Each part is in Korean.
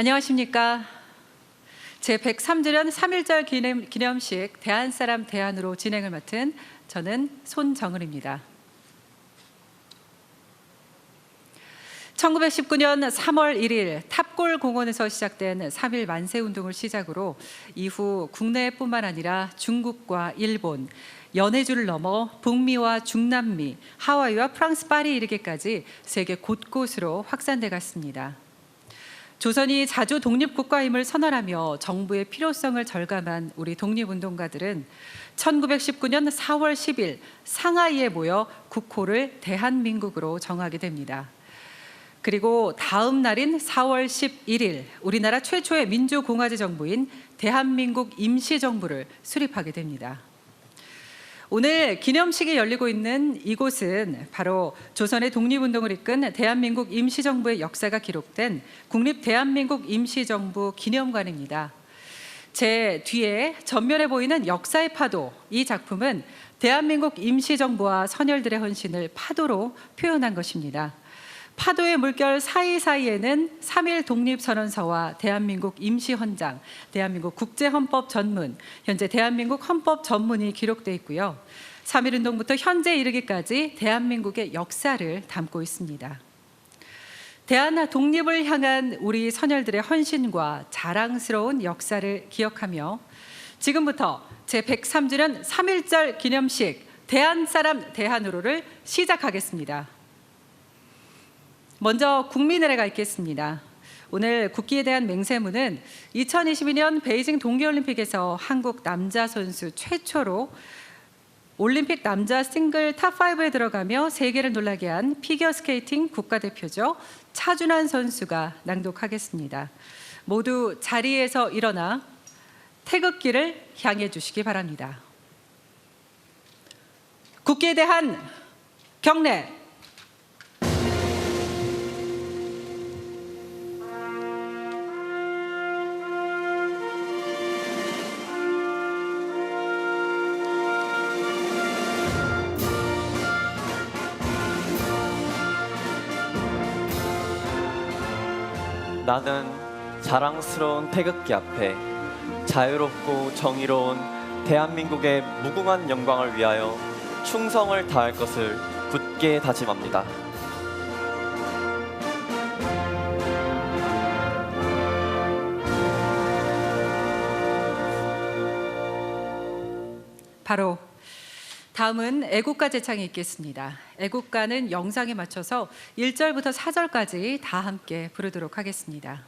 안녕하십니까. 제103주년 3.1절 기념식 대한사람 대안으로 진행을 맡은 저는 손정은입니다. 1919년 3월 1일 탑골 공원에서 시작된 3.1 만세운동을 시작으로 이후 국내뿐만 아니라 중국과 일본, 연해주를 넘어 북미와 중남미, 하와이와 프랑스 파리에 이르기까지 세계 곳곳으로 확산돼 갔습니다. 조선이 자주 독립국가임을 선언하며 정부의 필요성을 절감한 우리 독립운동가들은 1919년 4월 10일 상하이에 모여 국호를 대한민국으로 정하게 됩니다. 그리고 다음 날인 4월 11일 우리나라 최초의 민주공화제 정부인 대한민국 임시정부를 수립하게 됩니다. 오늘 기념식이 열리고 있는 이곳은 바로 조선의 독립운동을 이끈 대한민국 임시정부의 역사가 기록된 국립대한민국 임시정부 기념관입니다. 제 뒤에 전면에 보이는 역사의 파도, 이 작품은 대한민국 임시정부와 선열들의 헌신을 파도로 표현한 것입니다. 파도의 물결 사이사이에는 3.1 독립선언서와 대한민국 임시헌장, 대한민국 국제헌법 전문, 현재 대한민국 헌법 전문이 기록되어 있고요. 3.1 운동부터 현재 이르기까지 대한민국의 역사를 담고 있습니다. 대한 독립을 향한 우리 선열들의 헌신과 자랑스러운 역사를 기억하며 지금부터 제103주년 3.1절 기념식 대한사람 대한으로를 시작하겠습니다. 먼저 국민의례가 있겠습니다. 오늘 국기에 대한 맹세문은 2022년 베이징 동계올림픽에서 한국 남자 선수 최초로 올림픽 남자 싱글 탑5에 들어가며 세계를 놀라게 한 피겨스케이팅 국가대표죠. 차준환 선수가 낭독하겠습니다. 모두 자리에서 일어나 태극기를 향해 주시기 바랍니다. 국기에 대한 경례. 나는 자랑스러운 태극기 앞에 자유롭고 정의로운 대한민국의 무궁한 영광을 위하여 충성을 다할 것을 굳게 다짐합니다. 바로 다음은 애국가 제창이 있겠습니다. 애국가는 영상에 맞춰서 1절부터 4절까지 다 함께 부르도록 하겠습니다.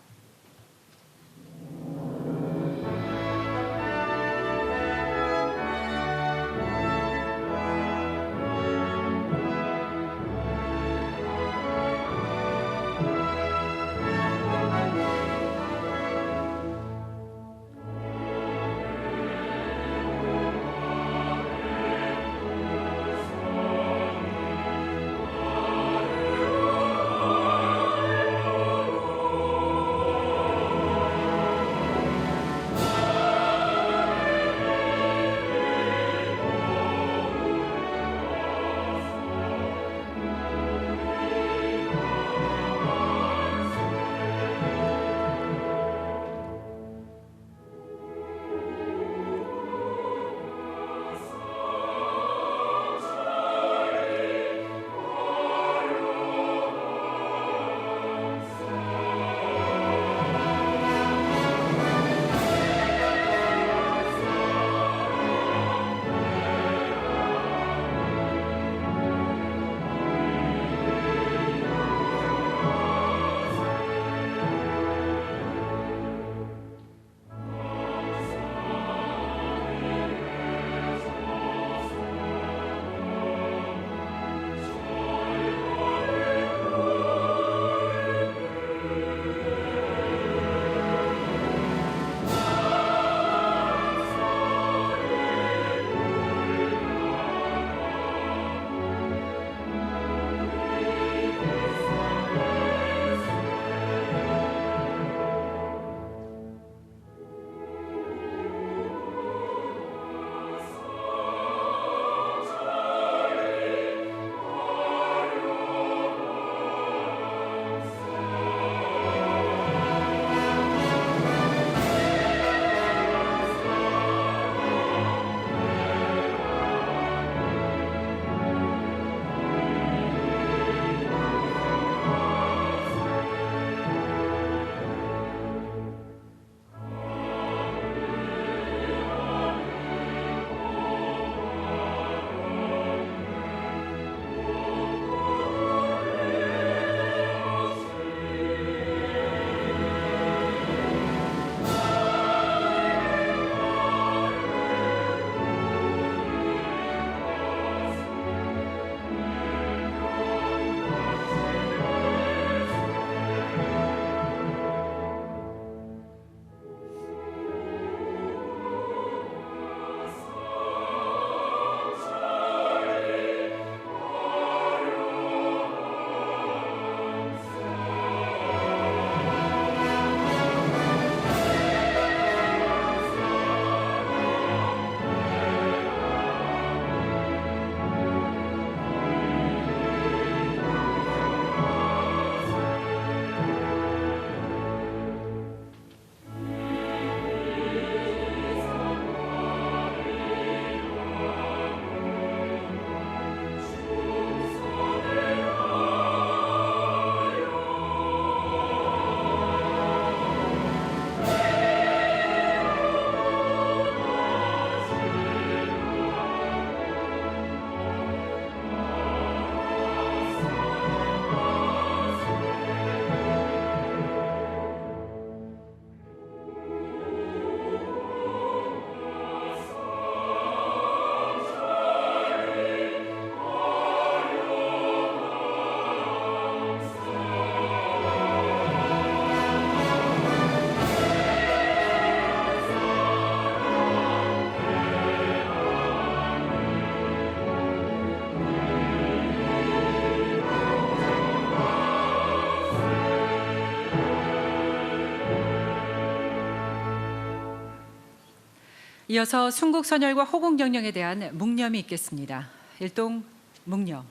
이어서 순국선열과 호국영령에 대한 묵념이 있겠습니다. 일동 묵념.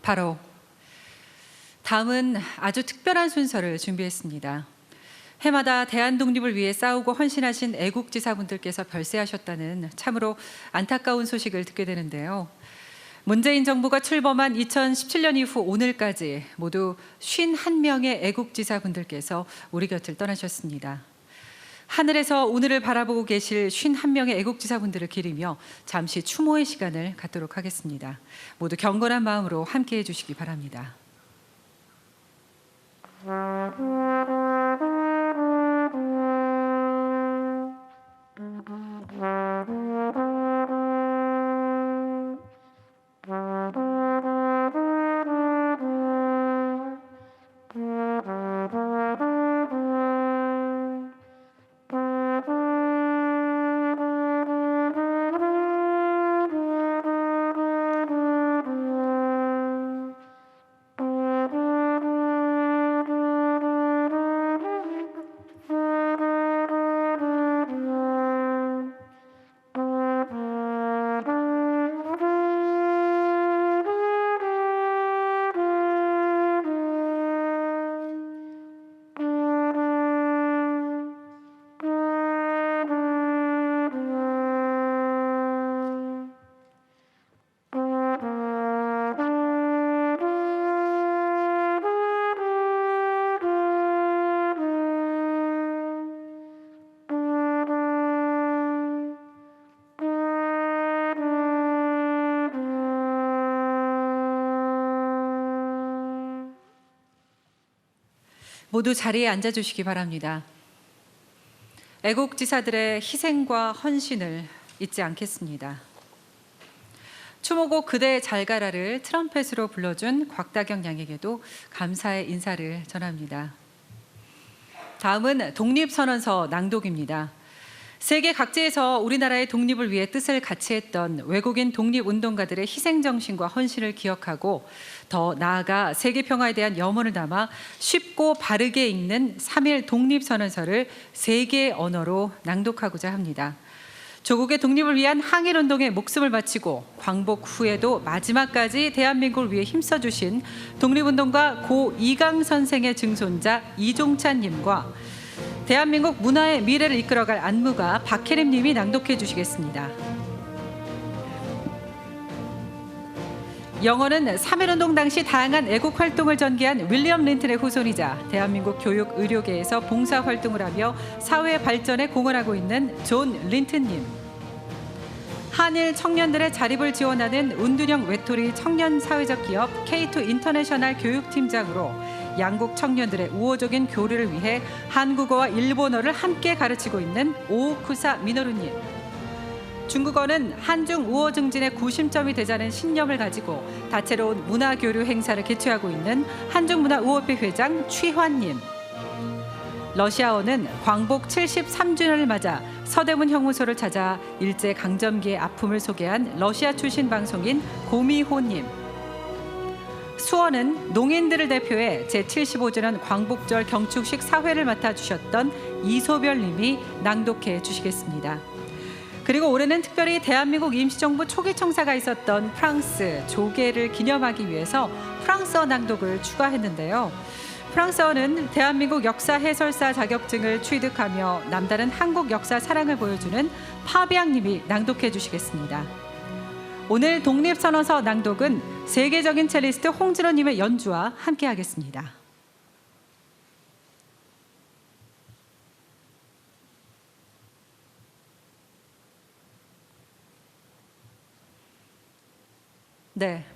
바로 다음은 아주 특별한 순서를 준비했습니다. 해마다 대한 독립을 위해 싸우고 헌신하신 애국지사분들께서 별세하셨다는 참으로 안타까운 소식을 듣게 되는데요. 문재인 정부가 출범한 2017년 이후 오늘까지 모두 51명의 애국지사분들께서 우리 곁을 떠나셨습니다. 하늘에서 오늘을 바라보고 계실 51명의 애국지사분들을 기리며 잠시 추모의 시간을 갖도록 하겠습니다. 모두 경건한 마음으로 함께해 주시기 바랍니다. 모두 자리에 앉아주시기 바랍니다. 애국지사들의 희생과 헌신을 잊지 않겠습니다. 추모곡 그대 잘 가라를 트럼펫으로 불러준 곽다경 양에게도 감사의 인사를 전합니다. 다음은 독립선언서 낭독입니다. 세계 각지에서 우리나라의 독립을 위해 뜻을 같이 했던 외국인 독립운동가들의 희생정신과 헌신을 기억하고 더 나아가 세계 평화에 대한 염원을 담아 쉽고 바르게 읽는 3.1 독립선언서를 세 개의 언어로 낭독하고자 합니다. 조국의 독립을 위한 항일운동에 목숨을 바치고 광복 후에도 마지막까지 대한민국을 위해 힘써주신 독립운동가 고 이강 선생의 증손자 이종찬 님과 대한민국 문화의 미래를 이끌어갈 안무가 박혜림 님이 낭독해 주시겠습니다. 영어는 3.1운동 당시 다양한 애국 활동을 전개한 윌리엄 린튼의 후손이자 대한민국 교육 의료계에서 봉사활동을 하며 사회 발전에 공헌하고 있는 존 린튼 님. 한일 청년들의 자립을 지원하는 운둔형 외톨이 청년 사회적 기업 K2 인터내셔널 교육팀장으로 양국 청년들의 우호적인 교류를 위해 한국어와 일본어를 함께 가르치고 있는 오쿠사 미노루님. 중국어는 한중 우호 증진의 구심점이 되자는 신념을 가지고 다채로운 문화교류 행사를 개최하고 있는 한중문화우호회 회장 취환님. 러시아어는 광복 73주년을 맞아 서대문 형무소를 찾아 일제강점기의 아픔을 소개한 러시아 출신 방송인 고미호님. 수어는 농인들을 대표해 제75주년 광복절 경축식 사회를 맡아주셨던 이소별 님이 낭독해 주시겠습니다. 그리고 올해는 특별히 대한민국 임시정부 초기 청사가 있었던 프랑스 조계를 기념하기 위해서 프랑스어 낭독을 추가했는데요. 프랑스어는 대한민국 역사 해설사 자격증을 취득하며 남다른 한국 역사 사랑을 보여주는 파비앙 님이 낭독해 주시겠습니다. 오늘 독립선언서 낭독은 세계적인 첼리스트 홍진호 님의 연주와 함께 하겠습니다. 네.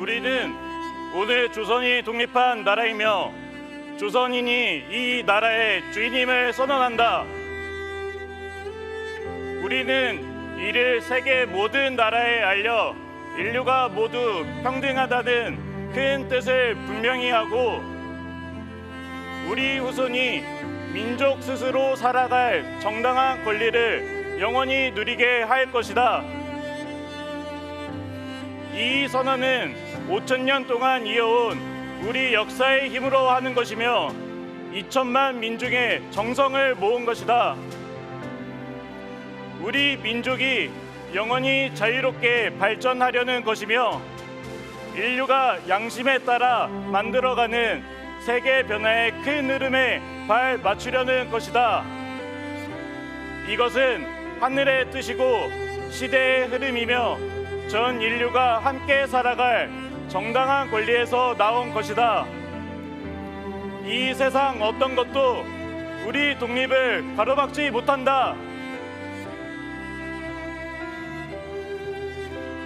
우리는 오늘 조선이 독립한 나라이며 조선인이 이 나라의 주인임을 선언한다. 우리는 이를 세계 모든 나라에 알려 인류가 모두 평등하다는 큰 뜻을 분명히 하고 우리 후손이 민족 스스로 살아갈 정당한 권리를 영원히 누리게 할 것이다. 이 선언은 5,000년 동안 이어온 우리 역사의 힘으로 하는 것이며 2천만 민중의 정성을 모은 것이다. 우리 민족이 영원히 자유롭게 발전하려는 것이며 인류가 양심에 따라 만들어가는 세계 변화의 큰 흐름에 발 맞추려는 것이다. 이것은 하늘의 뜻이고 시대의 흐름이며 전 인류가 함께 살아갈 정당한 권리에서 나온 것이다. 이 세상 어떤 것도 우리 독립을 가로막지 못한다.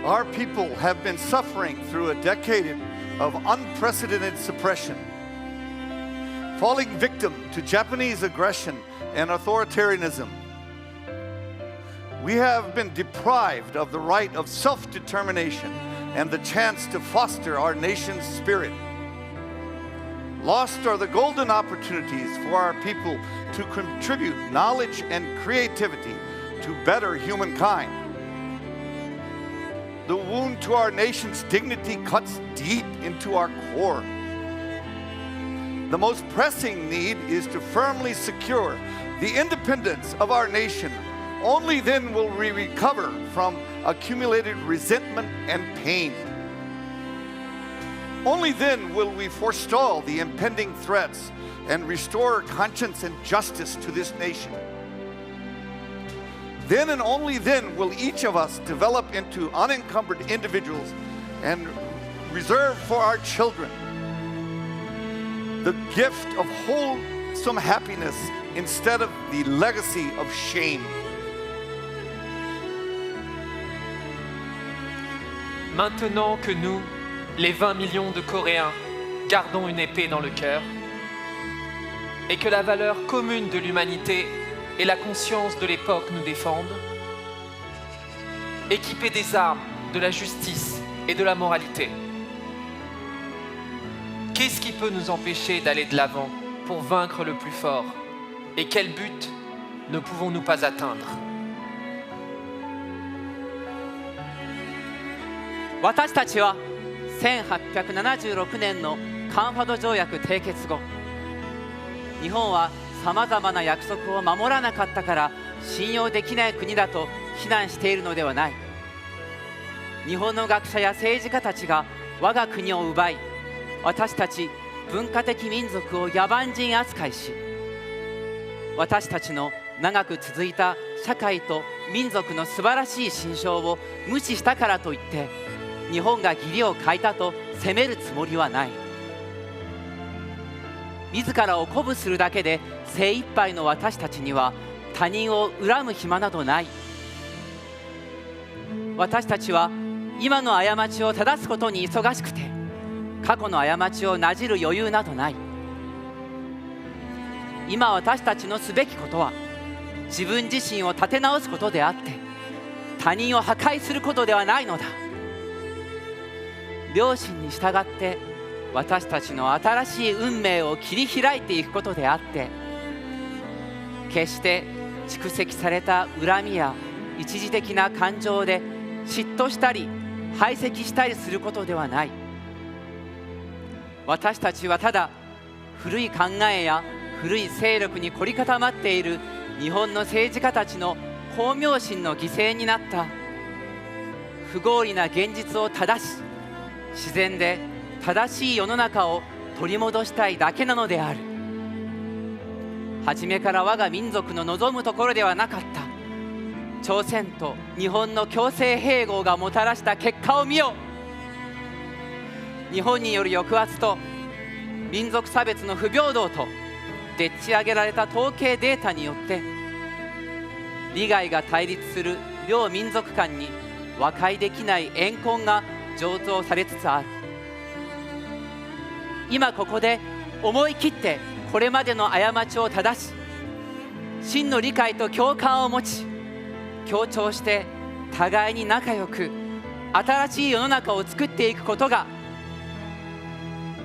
Our people have been suffering through a decade of unprecedented suppression, falling victim to Japanese aggression and authoritarianism. We have been deprived of the right of self-determination and the chance to foster our nation's spirit. Lost are the golden opportunities for our people to contribute knowledge and creativity to better humankind. The wound to our nation's dignity cuts deep into our core. The most pressing need is to firmly secure the independence of our nation. Only then will we recover from accumulated resentment and pain. Only then will we forestall the impending threats and restore conscience and justice to this nation. Then and only then will each of us develop into unencumbered individuals and reserve for our children the gift of wholesome happiness instead of the legacy of shame. Maintenant que nous, les 20 millions de Coréens, gardons une épée dans le cœur et que la valeur commune de l'humanité et la conscience de l'époque nous défendent. Équipés des armes, de la justice et de la moralité. Qu'est-ce qui peut nous empêcher d'aller de l'avant pour vaincre le plus fort? Et quel but ne pouvons-nous pas atteindre? 私たちは1876年のカンファド条約締結後、日本はさまざまな約束を守らなかったから信用できない国だと非難しているのではない。日本の学者や政治家たちが我が国を奪い、私たち文化的民族を野蛮人扱いし、私たちの長く続いた社会と民族の素晴らしい心象を無視したからといって日本が義理を欠いたと責めるつもりはない。自らを鼓舞するだけで精一杯の私たちには他人を恨む暇などない。私たちは今の過ちを正すことに忙しくて、過去の過ちをなじる余裕などない。今私たちのすべきことは自分自身を立て直すことであって、他人を破壊することではないのだ。良心に従って私たちの新しい運命を切り開いていくことであって、決して蓄積された恨みや一時的な感情で嫉妬したり排斥したりすることではない。私たちはただ古い考えや古い勢力に凝り固まっている日本の政治家たちの功名心の犠牲になった不合理な現実を正し、自然で正しい世の中を取り戻したいだけなのである。初めから我が民族の望むところではなかった朝鮮と日本の強制併合がもたらした結果を見よ。日本による抑圧と民族差別の不平等とでっち上げられた統計データによって利害が対立する両民族間に和解できない怨恨が醸造されつつある。今ここで思い切ってこれまでの過ちを正し、真の理解と共感を持ち、協調して互いに仲良く新しい世の中を作っていくことが、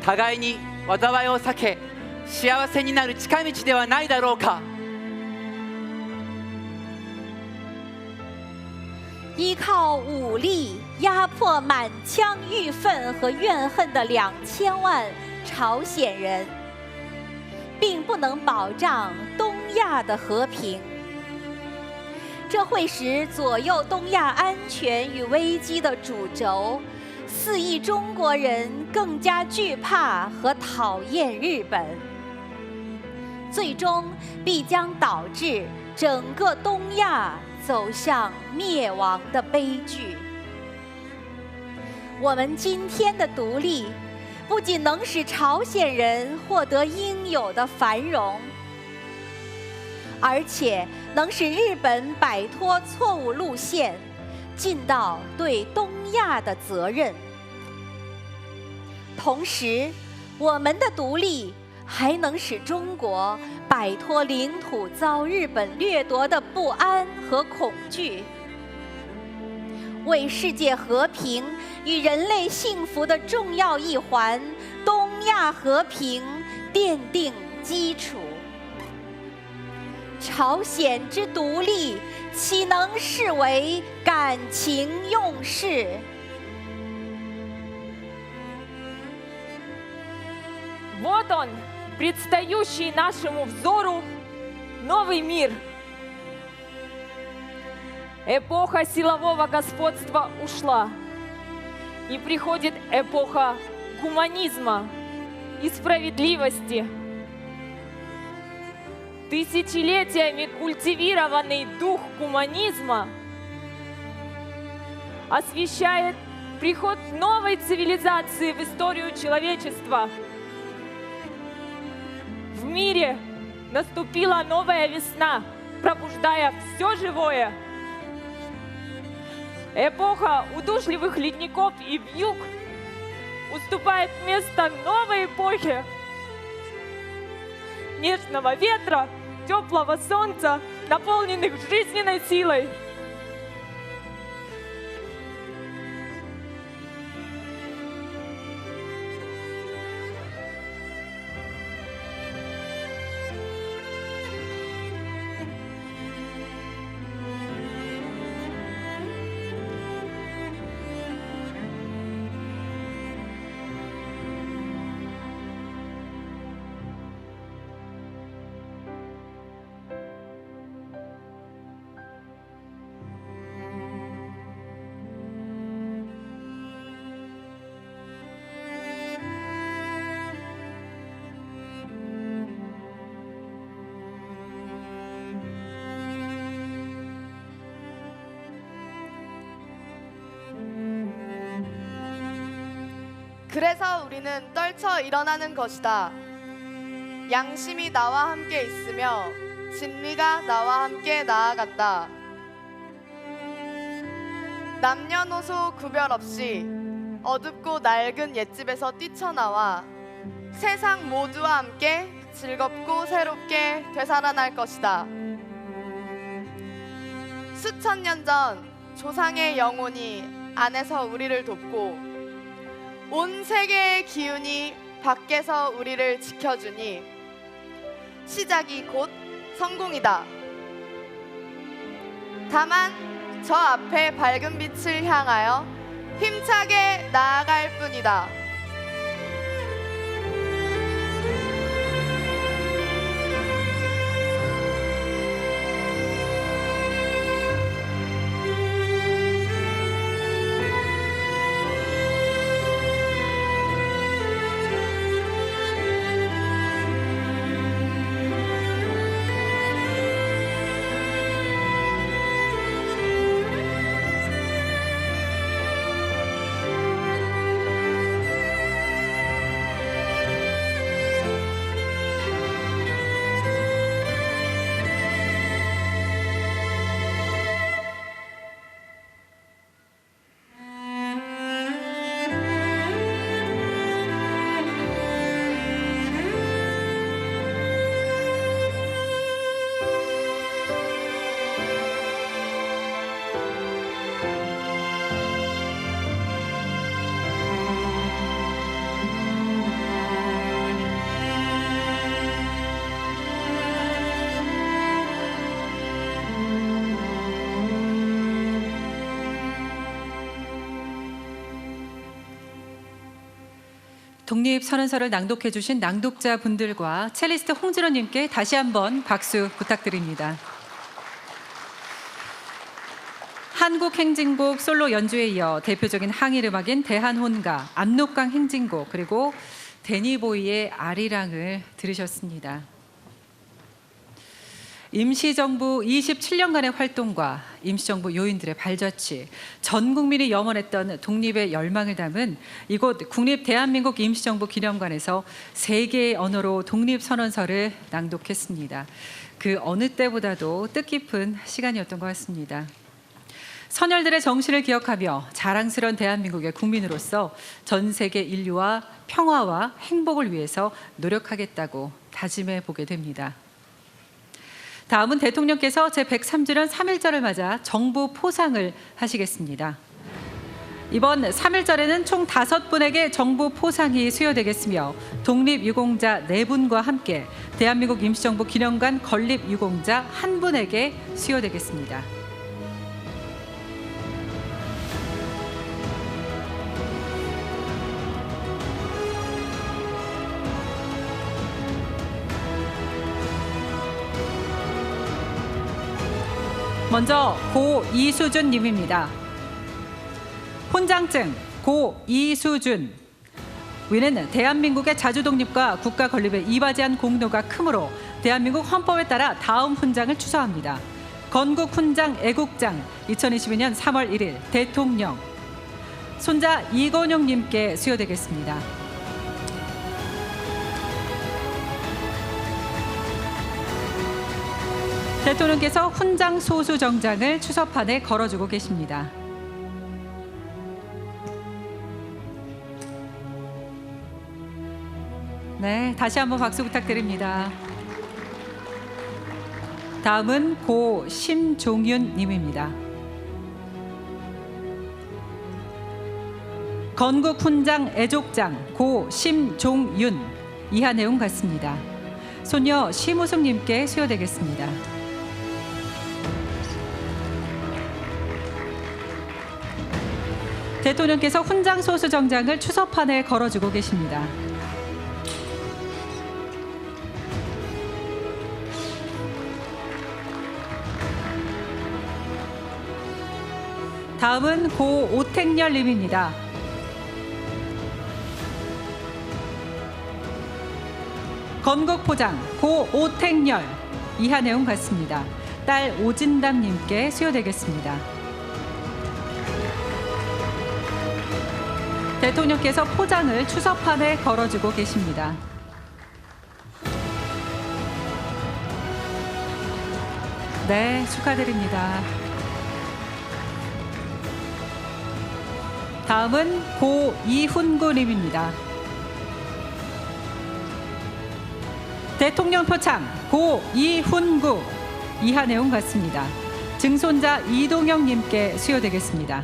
互いに災いを避け幸せになる近道ではないだろうか。依靠武力压迫满腔郁愤和怨恨的2000万朝鲜人，并不能保障东亚的和平。这会使左右东亚安全与危机的主轴4亿中国人更加惧怕和讨厌日本，最终必将导致整个东亚走向灭亡的悲剧。我们今天的独立，不仅能使朝鲜人获得应有的繁荣，而且能使日本摆脱错误路线，尽到对东亚的责任。同时，我们的独立还能使中国摆脱领土遭日本掠夺的不安和恐惧，为世界和平与人类幸福的重要一环——东亚和平奠定基础。朝鲜之独立，岂能视为感情用事？Вот он, предстающий нашему взору новый мир. Эпоха силового господства ушла, и приходит эпоха гуманизма и справедливости. Тысячелетиями культивированный дух гуманизма освещает приход новой цивилизации в историю человечества. В мире наступила новая весна, пробуждая все живое. Эпоха удушливых ледников и вьюг уступает место новой эпохе нежного ветра, теплого солнца, наполненных жизненной силой. 그래서 우리는 떨쳐 일어나는 것이다. 양심이 나와 함께 있으며 진리가 나와 함께 나아간다. 남녀노소 구별 없이 어둡고 낡은 옛집에서 뛰쳐나와 세상 모두와 함께 즐겁고 새롭게 되살아날 것이다. 수천 년 전 조상의 영혼이 안에서 우리를 돕고 온 세계의 기운이 밖에서 우리를 지켜주니 시작이 곧 성공이다. 다만 저 앞에 밝은 빛을 향하여 힘차게 나아갈 뿐이다. 독립선언서를 낭독해 주신 낭독자분들과 첼리스트 홍진호님께 다시 한번 박수 부탁드립니다. 한국 행진곡 솔로 연주에 이어 대표적인 항일 음악인 대한혼가, 압록강 행진곡, 그리고 데니보이의 아리랑을 들으셨습니다. 임시정부 27년간의 활동과 임시정부 요인들의 발자취, 전 국민이 염원했던 독립의 열망을 담은 이곳 국립대한민국 임시정부 기념관에서 세 개의 언어로 독립선언서를 낭독했습니다. 그 어느 때보다도 뜻깊은 시간이었던 것 같습니다. 선열들의 정신을 기억하며 자랑스러운 대한민국의 국민으로서 전 세계 인류와 평화와 행복을 위해서 노력하겠다고 다짐해 보게 됩니다. 다음은 대통령께서 제103주년 3.1절을 맞아 정부 포상을 하시겠습니다. 이번 3.1절에는 총 5분에게 정부 포상이 수여되겠으며 독립유공자 4분과 함께 대한민국 임시정부 기념관 건립유공자 1분에게 수여되겠습니다. 먼저 고 이수준 님입니다. 훈장증 고 이수준. 위는 대한민국의 자주독립과 국가 건립에 이바지한 공로가 크므로 대한민국 헌법에 따라 다음 훈장을 추서합니다. 건국훈장 애국장 2022년 3월 1일 대통령. 손자 이건용 님께 수여되겠습니다. 대통령께서 훈장 소수 정장을 추서판에 걸어주고 계십니다. 네, 다시 한번 박수 부탁드립니다. 다음은 고 심종윤 님입니다. 건국 훈장 애족장 고 심종윤 이하 내용 같습니다. 소녀 심우숙 님께 수여되겠습니다. 대통령께서 훈장 소수 정장을 추서판에 걸어주고 계십니다. 다음은 고 오택렬 님입니다. 건국 포장 고 오택렬 이하 내용 같습니다. 딸 오진담 님께 수여되겠습니다. 대통령께서 포장을 추서판에 걸어주고 계십니다. 네, 축하드립니다. 다음은 고 이훈구 님입니다. 대통령 표창 고 이훈구 이하 내용 같습니다. 증손자 이동영 님께 수여되겠습니다.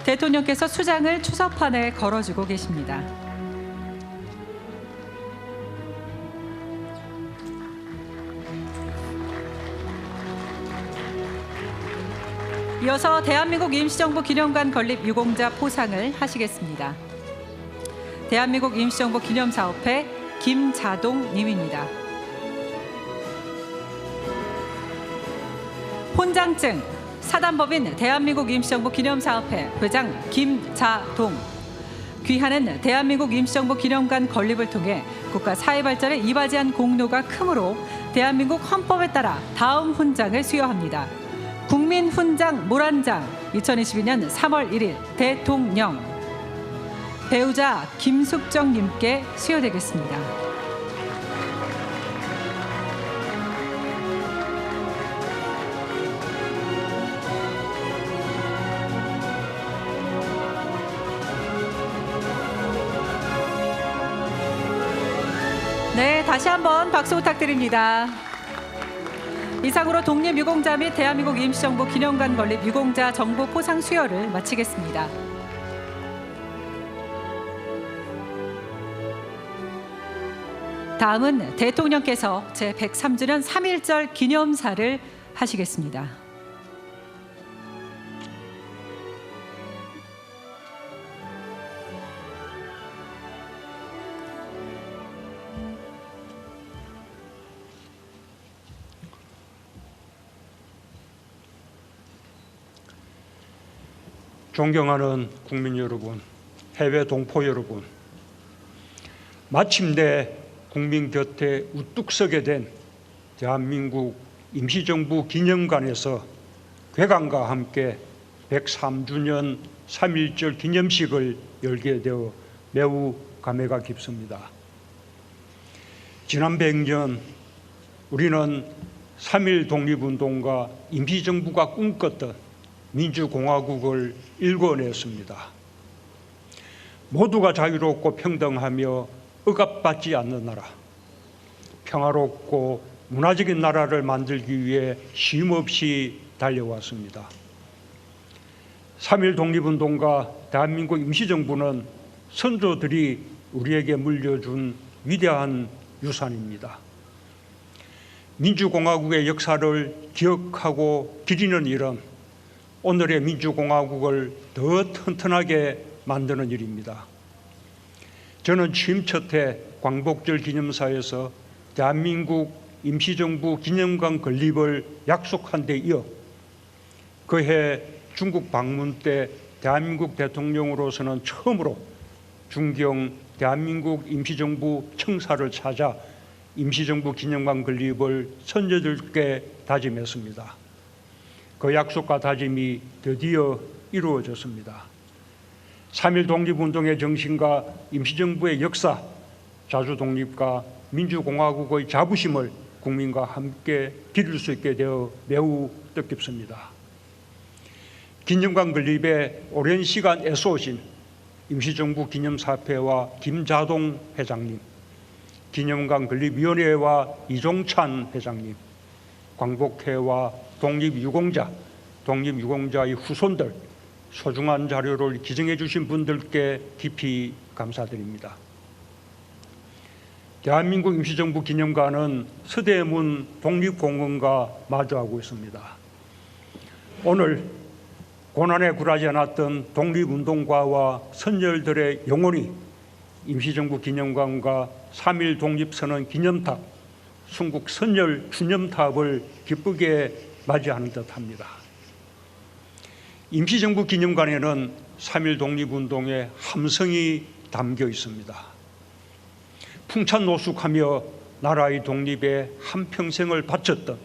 대통령께서 수장을 추서판에 걸어주고 계십니다. 이어서 대한민국 임시정부 기념관 건립 유공자 포상을 하시겠습니다. 대한민국 임시정부 기념사업회 김자동 님입니다. 훈장증 사단법인 대한민국 임시정부 기념사업회 회장 김자동. 귀하는 대한민국 임시정부 기념관 건립을 통해 국가 사회 발전에 이바지한 공로가 크므로 대한민국 헌법에 따라 다음 훈장을 수여합니다. 국민훈장 모란장 2022년 3월 1일 대통령 배우자 김숙정 님께 수여되겠습니다. 네, 다시 한번 박수 부탁드립니다. 이상으로 독립유공자 및 대한민국 임시정부 기념관 건립 유공자 정보 포상 수여를 마치겠습니다. 다음은 대통령께서 제103주년 3.1절 기념사를 하시겠습니다. 존경하는 국민 여러분, 해외 동포 여러분, 마침내 국민 곁에 우뚝 서게 된 대한민국 임시정부 기념관에서 괴관과 함께 103주년 3.1절 기념식을 열게 되어 매우 감회가 깊습니다. 지난 100년 우리는 3.1 독립운동과 임시정부가 꿈꿨던 민주공화국을 일궈냈습니다. 모두가 자유롭고 평등하며 억압받지 않는 나라, 평화롭고 문화적인 나라를 만들기 위해 쉼없이 달려왔습니다. 3.1 독립운동과 대한민국 임시정부는 선조들이 우리에게 물려준 위대한 유산입니다. 민주공화국의 역사를 기억하고 기리는 일은 오늘의 민주공화국을 더 튼튼하게 만드는 일입니다. 저는 취임 첫해 광복절 기념사에서 대한민국 임시정부 기념관 건립을 약속한 데 이어 그해 중국 방문 때 대한민국 대통령으로서는 처음으로 중경 대한민국 임시정부 청사를 찾아 임시정부 기념관 건립을 선조들께 다짐했습니다. 그 약속과 다짐이 드디어 이루어졌습니다. 3.1 독립운동의 정신과 임시정부의 역사, 자주독립과 민주공화국의 자부심을 국민과 함께 기릴 수 있게 되어 매우 뜻깊습니다. 기념관 건립에 오랜 시간 애써오신 임시정부 기념사업회와 김자동 회장님, 기념관 건립위원회와 이종찬 회장님, 광복회와 독립유공자의 후손들, 소중한 자료를 기증해 주신 분들께 깊이 감사드립니다. 대한민국 임시정부 기념관은 서대문 독립공원과 마주하고 있습니다. 오늘 고난에 굴하지 않았던 독립운동가와 선열들의 영혼이 임시정부 기념관과 3.1 독립선언 기념탑, 순국 선열 추념탑을 기쁘게 맞이하는 듯합니다. 임시정부 기념관에는 3.1 독립운동의 함성이 담겨 있습니다. 풍찬노숙하며 나라의 독립에 한평생을 바쳤던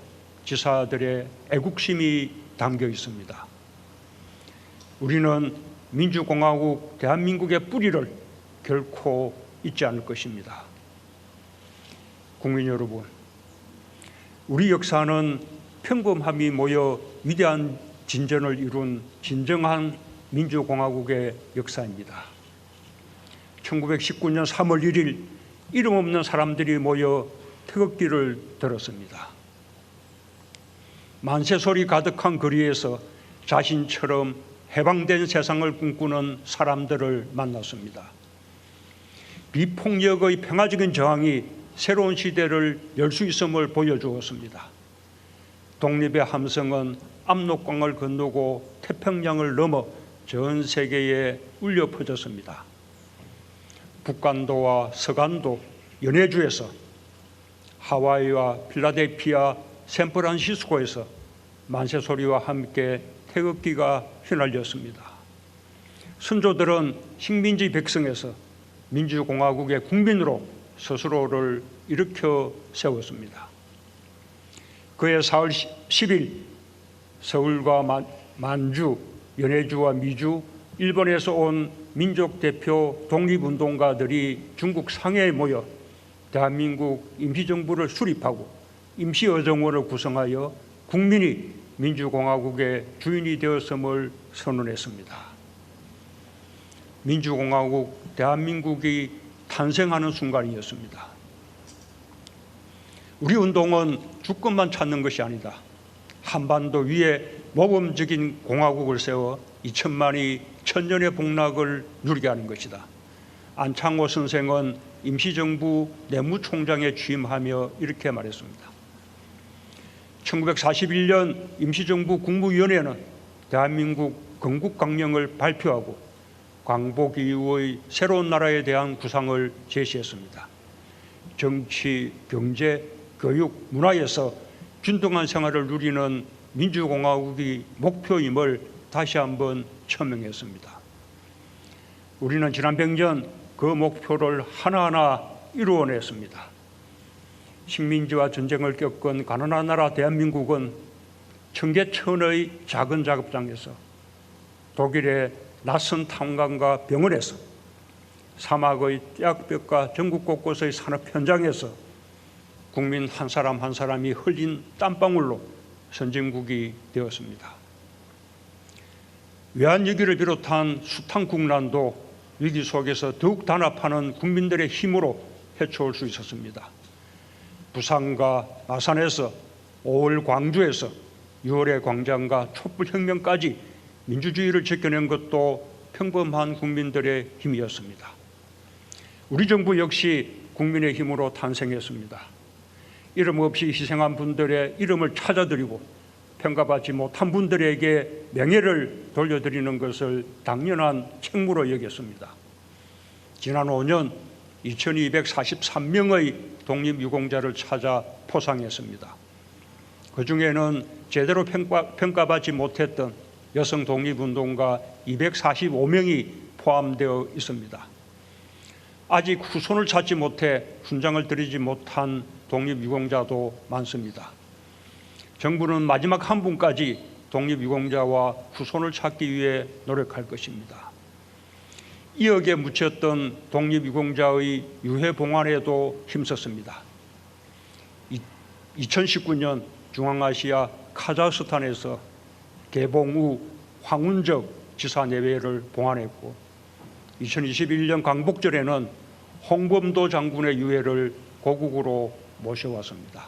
지사들의 애국심이 담겨 있습니다. 우리는 민주공화국 대한민국의 뿌리를 결코 잊지 않을 것입니다. 국민 여러분, 우리 역사는 평범함이 모여 위대한 진전을 이룬 진정한 민주공화국의 역사입니다. 1919년 3월 1일 이름 없는 사람들이 모여 태극기를 들었습니다. 만세소리 가득한 거리에서 자신처럼 해방된 세상을 꿈꾸는 사람들을 만났습니다. 비폭력의 평화적인 저항이 새로운 시대를 열 수 있음을 보여주었습니다. 독립의 함성은 압록강을 건너고 태평양을 넘어 전 세계에 울려 퍼졌습니다. 북간도와 서간도, 연해주에서, 하와이와 필라델피아, 샌프란시스코에서 만세소리와 함께 태극기가 휘날렸습니다. 선조들은 식민지 백성에서 민주공화국의 국민으로 스스로를 일으켜 세웠습니다. 그해 4월 10일 서울과 만주, 연해주와 미주, 일본에서 온 민족 대표 독립운동가들이 중국 상해에 모여 대한민국 임시정부를 수립하고 임시의정원을 구성하여 국민이 민주공화국의 주인이 되었음을 선언했습니다. 민주공화국 대한민국이 탄생하는 순간이었습니다. 우리 운동은 주권만 찾는 것이 아니다. 한반도 위에 모범적인 공화국을 세워 2천만이 천년의 복락을 누리게 하는 것이다. 안창호 선생은 임시정부 내무총장에 취임하며 이렇게 말했습니다. 1941년 임시정부 국무위원회는 대한민국 건국강령을 발표하고 광복 이후의 새로운 나라에 대한 구상을 제시했습니다. 정치, 경제, 교육, 문화에서 균등한 생활을 누리는 민주공화국이 목표임을 다시 한번 천명했습니다. 우리는 지난 100년 그 목표를 하나하나 이루어냈습니다. 식민지와 전쟁을 겪은 가난한 나라 대한민국은 청계천의 작은 작업장에서, 독일의 낯선 탄광과 병원에서, 사막의 떼약볕과 전국 곳곳의 산업 현장에서 국민 한 사람 한 사람이 흘린 땀방울로 선진국이 되었습니다. 외환위기를 비롯한 숱한 국난도 위기 속에서 더욱 단합하는 국민들의 힘으로 헤쳐올 수 있었습니다. 부산과 마산에서, 5월 광주에서, 6월의 광장과 촛불혁명까지 민주주의를 지켜낸 것도 평범한 국민들의 힘이었습니다. 우리 정부 역시 국민의 힘으로 탄생했습니다. 이름 없이 희생한 분들의 이름을 찾아드리고 평가받지 못한 분들에게 명예를 돌려드리는 것을 당연한 책무로 여겼습니다. 지난 5년 2243명의 독립유공자를 찾아 포상했습니다. 그중에는 제대로 평가받지 못했던 여성 독립운동가 245명이 포함되어 있습니다. 아직 후손을 찾지 못해 훈장을 드리지 못한 독립유공자도 많습니다. 정부는 마지막 한 분까지 독립유공자와 후손을 찾기 위해 노력할 것입니다. 2억에 묻혔던 독립유공자의 유해 봉환에도 힘썼습니다. 2019년 중앙아시아 카자흐스탄에서 개봉 후 황운적 지사 내외를 봉환했고, 2021년 광복절에는 홍범도 장군의 유해를 고국으로 모셔왔습니다.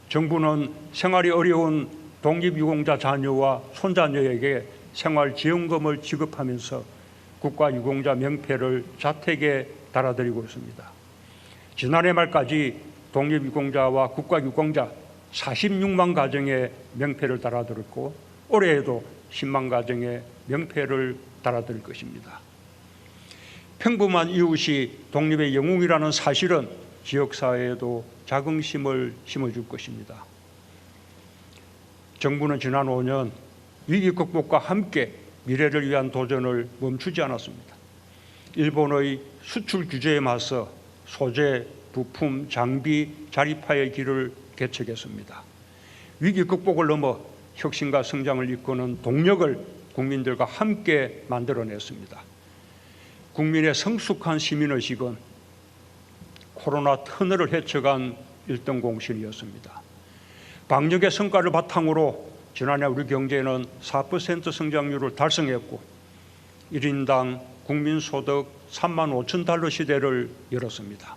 정부는 생활이 어려운 독립유공자 자녀와 손자녀에게 생활지원금을 지급하면서 국가유공자 명패를 자택에 달아드리고 있습니다. 지난해 말까지 독립유공자와 국가유공자 46만 가정의 명패를 달아드렸고 올해에도 10만 가정의 명패를 달아드릴 것입니다. 평범한 이웃이 독립의 영웅이라는 사실은 지역사회에도 자긍심을 심어줄 것입니다. 정부는 지난 5년 위기 극복과 함께 미래를 위한 도전을 멈추지 않았습니다. 일본의 수출 규제에 맞서 소재, 부품, 장비, 자립화의 길을 개척했습니다. 위기 극복을 넘어 혁신과 성장을 이끄는 동력을 국민들과 함께 만들어냈습니다. 국민의 성숙한 시민의식은 코로나 터널을 헤쳐간 1등 공신이었습니다. 방역의 성과를 바탕으로 지난해 우리 경제는 4% 성장률을 달성했고 1인당 국민소득 3만 5천 달러 시대를 열었습니다.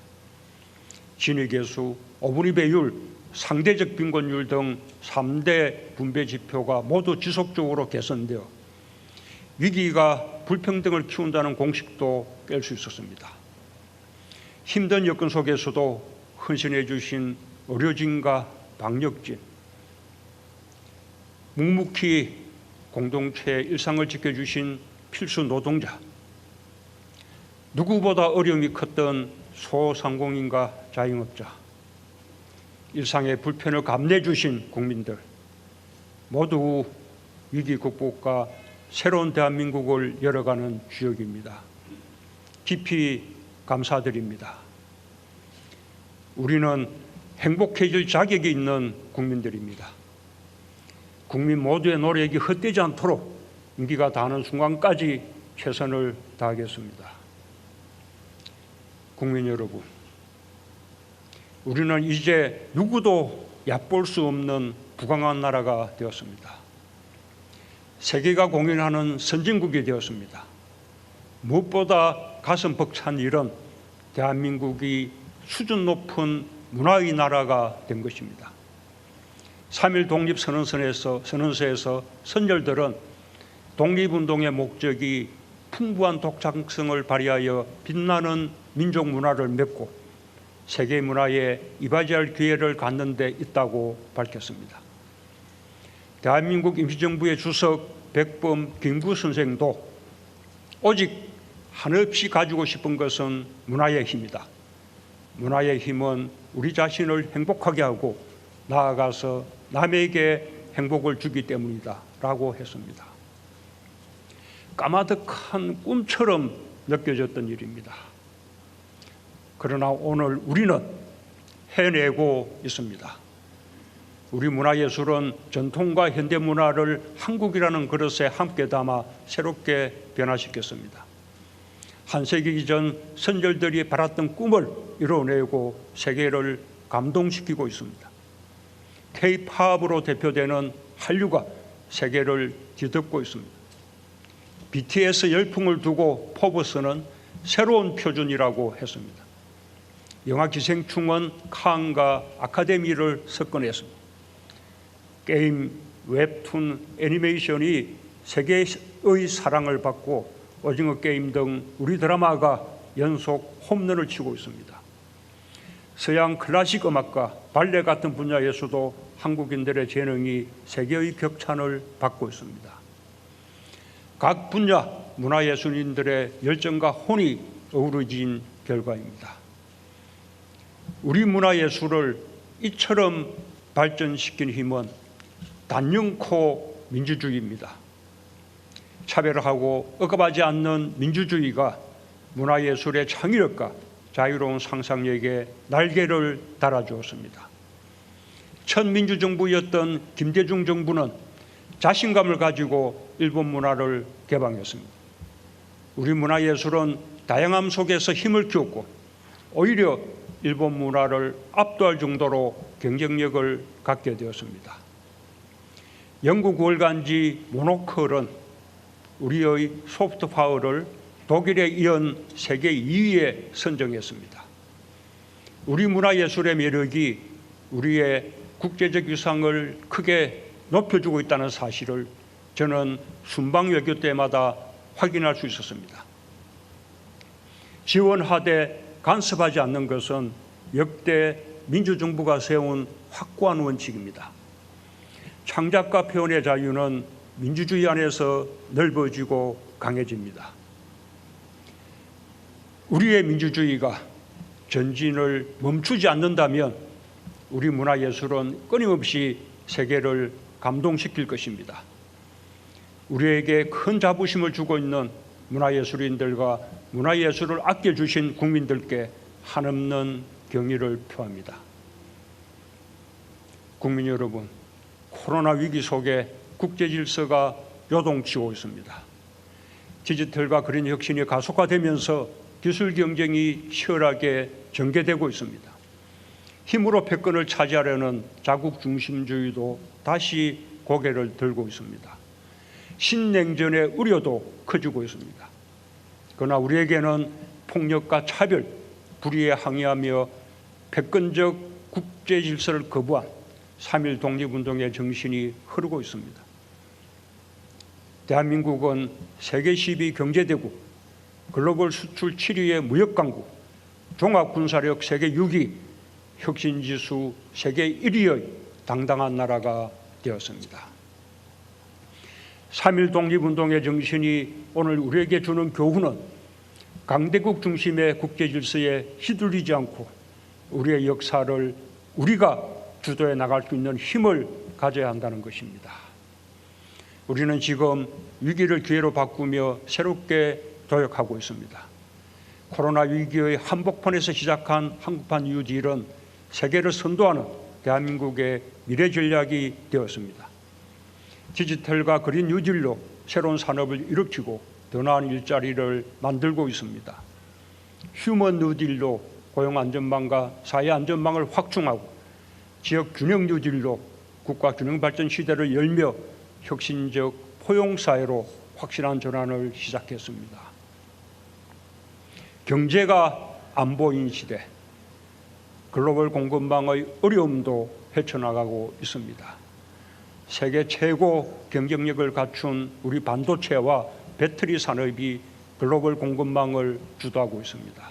진위계수, 어분위 배율, 상대적 빈곤율 등 3대 분배 지표가 모두 지속적으로 개선되어 위기가 불평등을 키운다는 공식도 깰 수 있었습니다. 힘든 여건 속에서도 헌신해 주신 의료진과 방역진, 묵묵히 공동체의 일상을 지켜주신 필수 노동자, 누구보다 어려움이 컸던 소상공인과 자영업자, 일상의 불편을 감내해 주신 국민들 모두 위기 극복과 새로운 대한민국을 열어가는 주역입니다. 깊이 감사드립니다. 우리는 행복해질 자격이 있는 국민들입니다. 국민 모두의 노력이 헛되지 않도록 임기가 다하는 순간까지 최선을 다하겠습니다. 국민 여러분, 우리는 이제 누구도 얕볼 수 없는 부강한 나라가 되었습니다. 세계가 공인하는 선진국이 되었습니다. 무엇보다 가슴 벅찬 일은 대한민국이 수준 높은 문화의 나라가 된 것입니다. 3.1 독립선언서에서 선열들은 독립운동의 목적이 풍부한 독창성을 발휘하여 빛나는 민족 문화를 맺고 세계 문화에 이바지할 기회를 갖는 데 있다고 밝혔습니다. 대한민국 임시정부의 주석 백범 김구 선생도 오직 한없이 가지고 싶은 것은 문화의 힘이다. 문화의 힘은 우리 자신을 행복하게 하고 나아가서 남에게 행복을 주기 때문이다 라고 했습니다. 까마득한 꿈처럼 느껴졌던 일입니다. 그러나 오늘 우리는 해내고 있습니다. 우리 문화예술은 전통과 현대문화를 한국이라는 그릇에 함께 담아 새롭게 변화시켰습니다. 한 세기 전 선열들이 바랐던 꿈을 이뤄내고 세계를 감동시키고 있습니다. K-팝으로 대표되는 한류가 세계를 뒤덮고 있습니다. BTS 열풍을 두고 포브스는 새로운 표준이라고 했습니다. 영화 기생충은 칸과 아카데미를 석권했습니다. 게임, 웹툰, 애니메이션이 세계의 사랑을 받고 오징어 게임 등 우리 드라마가 연속 홈런을 치고 있습니다. 서양 클래식 음악과 발레 같은 분야에서도 한국인들의 재능이 세계의 격찬을 받고 있습니다. 각 분야 문화예술인들의 열정과 혼이 어우러진 결과입니다. 우리 문화예술을 이처럼 발전시킨 힘은 단연코 민주주의입니다. 차별하고 억압하지 않는 민주주의가 문화예술의 창의력과 자유로운 상상력에 날개를 달아주었습니다. 첫 민주정부였던 김대중 정부는 자신감을 가지고 일본 문화를 개방했습니다. 우리 문화예술은 다양함 속에서 힘을 키웠고 오히려 일본 문화를 압도할 정도로 경쟁력을 갖게 되었습니다. 영국 월간지 모노클은 우리의 소프트 파워를 독일에 이은 세계 2위에 선정했습니다. 우리 문화예술의 매력이 우리의 국제적 위상을 크게 높여주고 있다는 사실을 저는 순방 외교 때마다 확인할 수 있었습니다. 지원하되 간섭하지 않는 것은 역대 민주정부가 세운 확고한 원칙입니다. 창작과 표현의 자유는 민주주의 안에서 넓어지고 강해집니다. 우리의 민주주의가 전진을 멈추지 않는다면 우리 문화예술은 끊임없이 세계를 감동시킬 것입니다. 우리에게 큰 자부심을 주고 있는 문화예술인들과 문화예술을 아껴주신 국민들께 한없는 경의를 표합니다. 국민 여러분, 코로나 위기 속에 국제 질서가 요동치고 있습니다. 디지털과 그린 혁신이 가속화되면서 기술 경쟁이 치열하게 전개되고 있습니다. 힘으로 패권을 차지하려는 자국 중심주의도 다시 고개를 들고 있습니다. 신냉전의 우려도 커지고 있습니다. 그러나 우리에게는 폭력과 차별, 불의에 항의하며 패권적 국제 질서를 거부한 3.1 독립운동의 정신이 흐르고 있습니다. 대한민국은 세계 12 경제대국, 글로벌 수출 7위의 무역강국, 종합군사력 세계 6위, 혁신지수 세계 1위의 당당한 나라가 되었습니다. 3.1 독립운동의 정신이 오늘 우리에게 주는 교훈은 강대국 중심의 국제질서에 휘둘리지 않고 우리의 역사를 우리가 주도해 나갈 수 있는 힘을 가져야 한다는 것입니다. 우리는 지금 위기를 기회로 바꾸며 새롭게 도약하고 있습니다. 코로나 위기의 한복판에서 시작한 한국판 뉴딜은 세계를 선도하는 대한민국의 미래 전략이 되었습니다. 디지털과 그린 뉴딜로 새로운 산업을 일으키고 더 나은 일자리를 만들고 있습니다. 휴먼 뉴딜로 고용 안전망과 사회 안전망을 확충하고 지역 균형 뉴딜로 국가 균형 발전 시대를 열며 혁신적 포용 사회로 확실한 전환을 시작했습니다. 경제가 안 보인 시대, 글로벌 공급망의 어려움도 헤쳐나가고 있습니다. 세계 최고 경쟁력을 갖춘 우리 반도체와 배터리 산업이 글로벌 공급망을 주도하고 있습니다.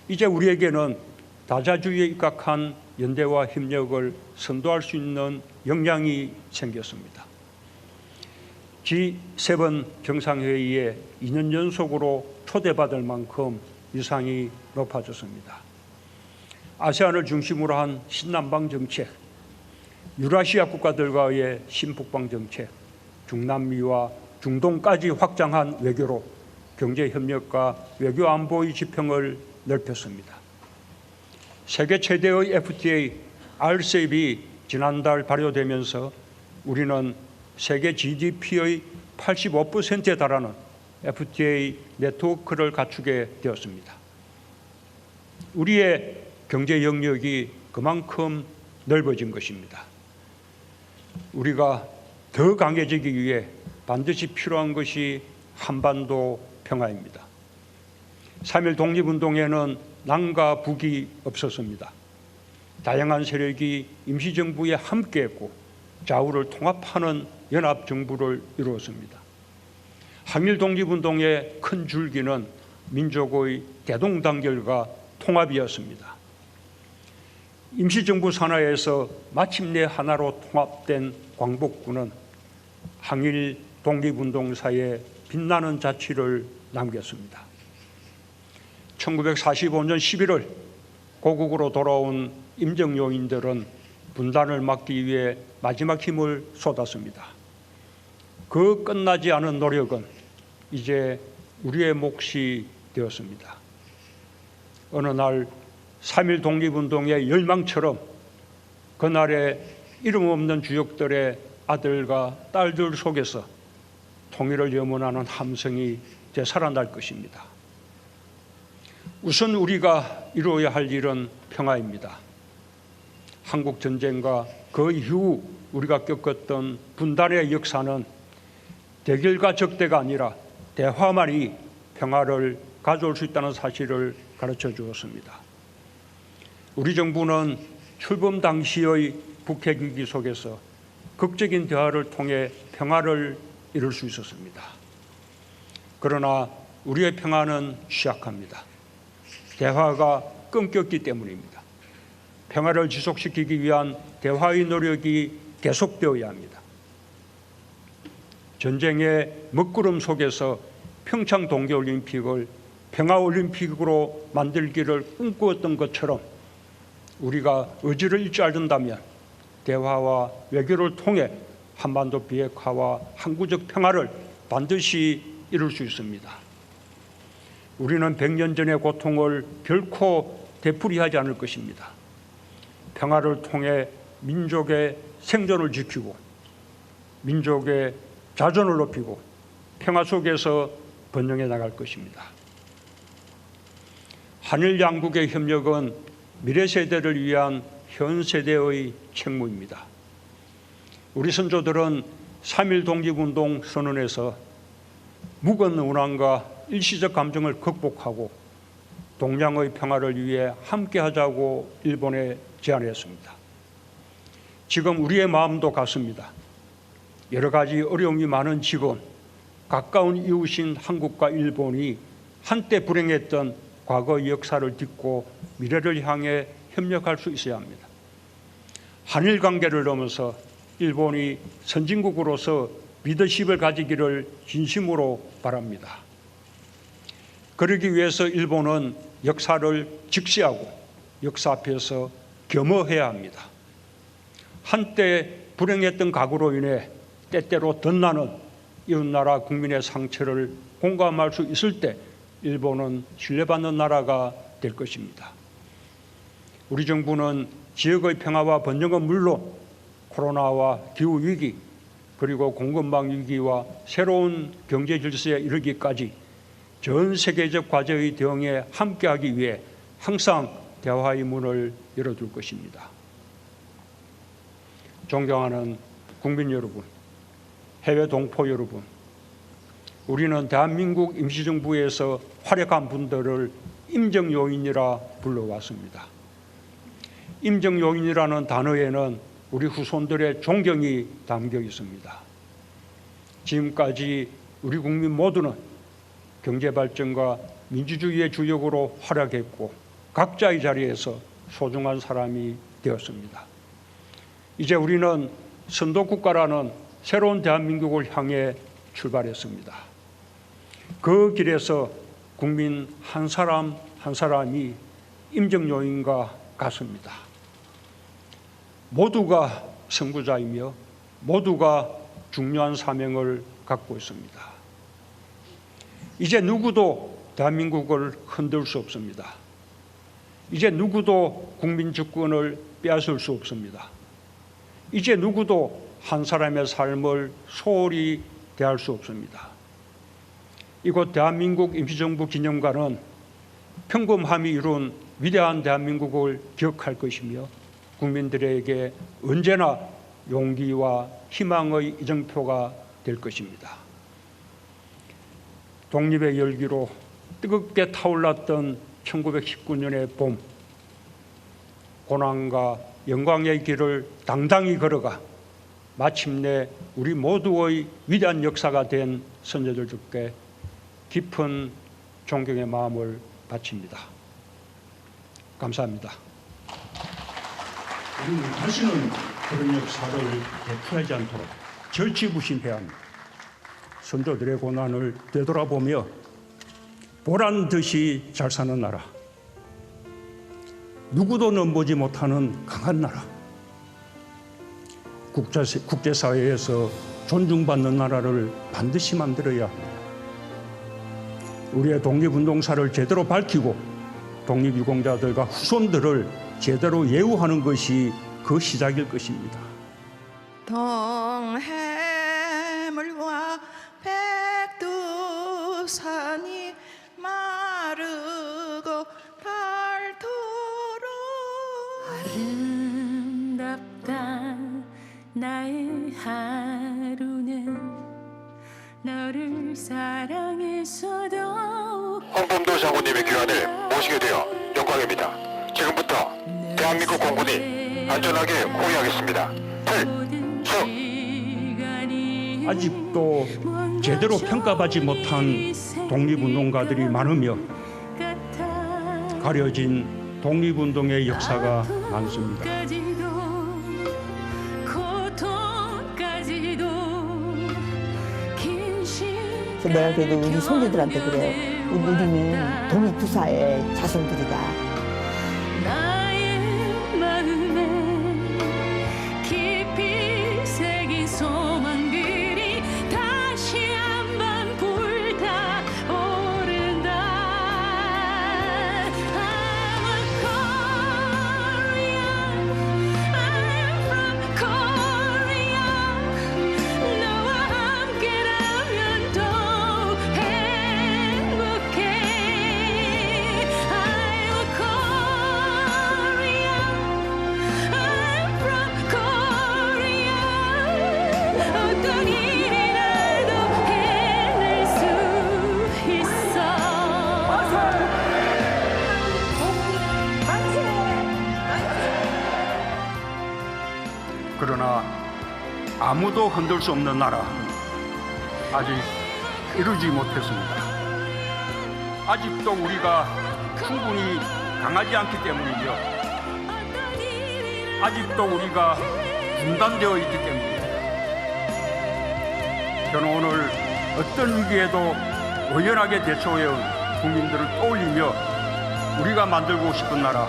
이제 우리에게는 다자주의에 입각한 연대와 협력을 선도할 수 있는 역량이 생겼습니다. G7 정상회의에 2년 연속으로 초대받을 만큼 위상이 높아졌습니다. 아세안을 중심으로 한 신남방 정책, 유라시아 국가들과의 신북방 정책, 중남미와 중동까지 확장한 외교로 경제협력과 외교안보의 지평을 넓혔습니다. 세계 최대의 FTA, RCEP이 지난달 발효되면서 우리는 세계 GDP의 85%에 달하는 FTA 네트워크를 갖추게 되었습니다. 우리의 경제 영역이 그만큼 넓어진 것입니다. 우리가 더 강해지기 위해 반드시 필요한 것이 한반도 평화입니다. 3.1 독립운동에는 남과 북이 없었습니다. 다양한 세력이 임시정부에 함께했고 좌우를 통합하는 연합정부를 이루었습니다. 항일 독립운동의 큰 줄기는 민족의 대동단결과 통합이었습니다. 임시정부 산하에서 마침내 하나로 통합된 광복군은 항일 독립운동사에 빛나는 자취를 남겼습니다. 1945년 11월 고국으로 돌아온 임정요인들은 분단을 막기 위해 마지막 힘을 쏟았습니다. 그 끝나지 않은 노력은 이제 우리의 몫이 되었습니다. 어느 날 3.1 독립운동의 열망처럼 그날의 이름 없는 주역들의 아들과 딸들 속에서 통일을 염원하는 함성이 되살아날 것입니다. 우선 우리가 이루어야 할 일은 평화입니다. 한국 전쟁과 그 이후 우리가 겪었던 분단의 역사는 대결과 적대가 아니라 대화만이 평화를 가져올 수 있다는 사실을 가르쳐 주었습니다. 우리 정부는 출범 당시의 북핵 위기 속에서 극적인 대화를 통해 평화를 이룰 수 있었습니다. 그러나 우리의 평화는 취약합니다. 대화가 끊겼기 때문입니다. 평화를 지속시키기 위한 대화의 노력이 계속되어야 합니다. 전쟁의 먹구름 속에서 평창 동계올림픽을 평화올림픽으로 만들기를 꿈꾸었던 것처럼 우리가 의지를 잃지 않는다면 대화와 외교를 통해 한반도 비핵화와 항구적 평화를 반드시 이룰 수 있습니다. 우리는 100년 전의 고통을 결코 되풀이하지 않을 것입니다. 평화를 통해 민족의 생존을 지키고 민족의 자존을 높이고 평화 속에서 번영해 나갈 것입니다. 한일 양국의 협력은 미래 세대를 위한 현 세대의 책무입니다. 우리 선조들은 3.1 독립운동 선언에서 묵은 운항과 일시적 감정을 극복하고 동양의 평화를 위해 함께하자고 일본에 제안했습니다. 지금 우리의 마음도 같습니다. 여러 가지 어려움이 많은 지금 가까운 이웃인 한국과 일본이 한때 불행했던 과거의 역사를 딛고 미래를 향해 협력할 수 있어야 합니다. 한일 관계를 넘어서 일본이 선진국으로서 리더십을 가지기를 진심으로 바랍니다. 그러기 위해서 일본은 역사를 직시하고 역사 앞에서 겸허해야 합니다. 한때 불행했던 과거로 인해 때때로 덧나는 이웃나라 국민의 상처를 공감할 수 있을 때 일본은 신뢰받는 나라가 될 것입니다. 우리 정부는 지역의 평화와 번영은 물론 코로나와 기후위기 그리고 공급망 위기와 새로운 경제 질서에 이르기까지 전 세계적 과제의 대응에 함께하기 위해 항상 대화의 문을 열어둘 것입니다. 존경하는 국민 여러분, 해외 동포 여러분, 우리는 대한민국 임시정부에서 활약한 분들을 임정요인이라 불러왔습니다. 임정요인이라는 단어에는 우리 후손들의 존경이 담겨 있습니다. 지금까지 우리 국민 모두는 경제발전과 민주주의의 주역으로 활약했고 각자의 자리에서 소중한 사람이 되었습니다. 이제 우리는 선도국가라는 새로운 대한민국을 향해 출발했습니다. 그 길에서 국민 한 사람 한 사람이 임정요인과 같습니다. 모두가 선구자이며 모두가 중요한 사명을 갖고 있습니다. 이제 누구도 대한민국을 흔들 수 없습니다. 이제 누구도 국민 주권을 빼앗을 수 없습니다. 이제 누구도 한 사람의 삶을 소홀히 대할 수 없습니다. 이곳 대한민국 임시정부 기념관은 평범함이 이룬 위대한 대한민국을 기억할 것이며 국민들에게 언제나 용기와 희망의 이정표가 될 것입니다. 독립의 열기로 뜨겁게 타올랐던 1919년의 봄, 고난과 영광의 길을 당당히 걸어가 마침내 우리 모두의 위대한 역사가 된 선조들께 깊은 존경의 마음을 바칩니다. 감사합니다. 우리는 다시는 그런 역사를 되풀이하지 않도록 절치부심해야 합니다. 선조들의 고난을 되돌아보며 보란 듯이 잘 사는 나라, 누구도 넘보지 못하는 강한 나라, 국제사회에서 존중받는 나라를 반드시 만들어야 합니다. 우리의 독립운동사를 제대로 밝히고 독립유공자들과 후손들을 제대로 예우하는 것이 그 시작일 것입니다. 동해물과 백두산이 마르고 닳도록 아름답다 나의 하루는 너를 사랑했어도 홍범도 장군님의 귀환을 모시게 되어 영광입니다. 지금부터 대한민국 공군이 안전하게 호위하겠습니다. 필수! 아직도 제대로 평가받지 못한 독립운동가들이 많으며 가려진 독립운동의 역사가 많습니다. 그래서 내가 그래도 우리 손주들한테 그래. 우리는 독립투사의 자손들이다. 나의 마음에 깊이 새긴 소망들이 다시 한번 불타오른다. I'm a Korean, I'm from Korea. 너와 함께라면 더 행복해. I'm a Korean, I'm from Korea. 어떤 일이라도 해낼 수 있어. 그러나 아무도 흔들 수 없는 나라 아직 이루지 못했습니다. 아직도 우리가 충분히 강하지 않기 때문이며 아직도 우리가 분단되어 있기 때문입니다. 저는 오늘 어떤 위기에도 의연하게 대처해온 국민들을 떠올리며 우리가 만들고 싶은 나라,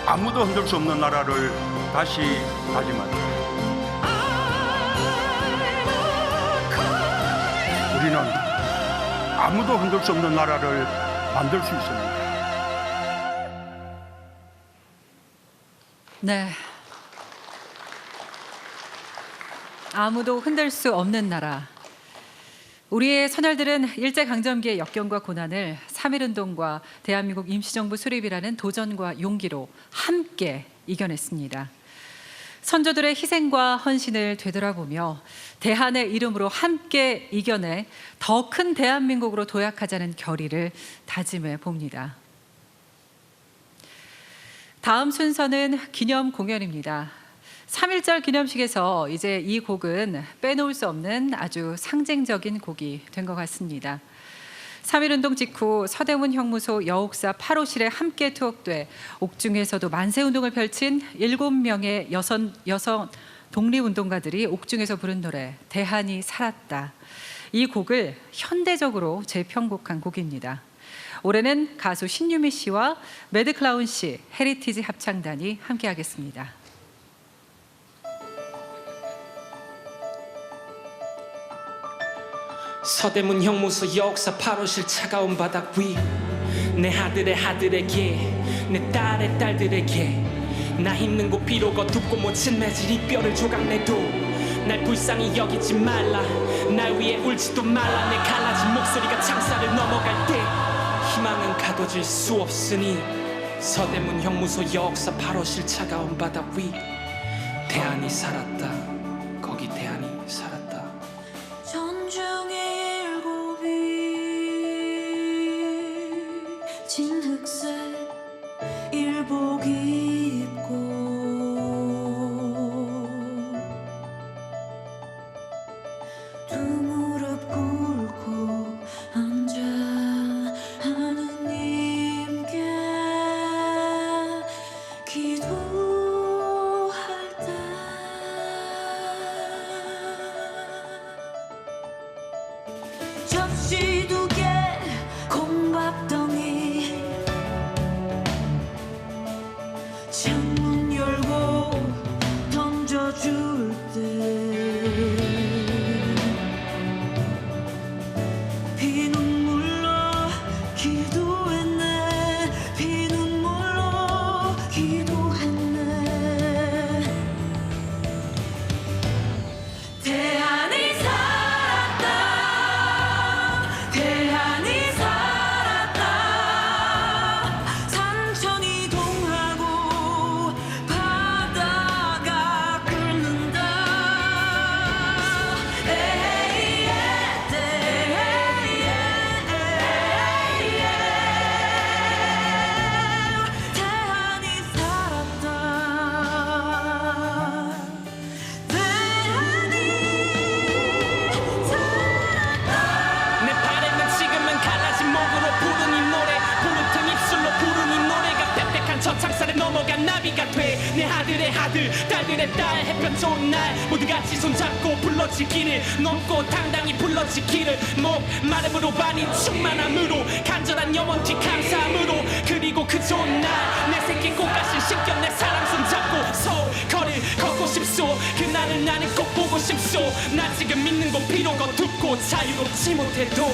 아무도 흔들 수 없는 나라를 다시 다짐합니다. 우리는 아무도 흔들 수 없는 나라를 만들 수 있습니다. 네. 아무도 흔들 수 없는 나라. 우리의 선열들은 일제강점기의 역경과 고난을 3.1운동과 대한민국 임시정부 수립이라는 도전과 용기로 함께 이겨냈습니다. 선조들의 희생과 헌신을 되돌아보며 대한의 이름으로 함께 이겨내 더 큰 대한민국으로 도약하자는 결의를 다짐해 봅니다. 다음 순서는 기념 공연입니다. 3.1절 기념식에서 이제 이 곡은 빼놓을 수 없는 아주 상징적인 곡이 된 것 같습니다. 3.1운동 직후 서대문 형무소 여옥사 8호실에 함께 투옥돼 옥중에서도 만세운동을 펼친 7명의 여성 독립운동가들이 옥중에서 부른 노래 대한이 살았다. 이 곡을 현대적으로 재편곡한 곡입니다. 올해는 가수 신유미 씨와 매드클라운 씨, 헤리티지 합창단이 함께하겠습니다. 서대문 형무소 여옥사 8호실 차가운 바닥 위 내 아들의 아들에게 내 딸의 딸들에게 나 있는 곳 비록 어둡고 못 맺을 이 뼈를 조각내도 날 불쌍히 여기지 말라. 날 위해 울지도 말라. 내 갈라진 목소리가 창살을 넘어갈 때 희망은 가둬질 수 없으니 서대문 형무소 여옥사 8호실 차가운 바닥 위 대한이 살았다. 거기 대한이 살았다. 전중의 일곱이 진흑색 일복 입고 두 무릎 꿇고 앉아 하느님께 기도할 때 접시 두 개 콩밥덩이 창문 열고 던져줄 때 피눈물로 기도했네. 피눈물로 기도했네. 대한이 살았다. 아들 딸들의 딸 햇볕 좋은 날 모두 같이 손잡고 불러지기를 넘고 당당히 불러지기를 마름으로 반인 충만함으로 간절한 영원히 감사함으로 그리고 그 좋은 날 내 새끼 꽃가신 신경 내 사랑 손잡고 서거를 걷고 싶소 그날을 나는 꼭 보고 싶소 나 지금 있는 곳 비록 어둡고 자유롭지 못해도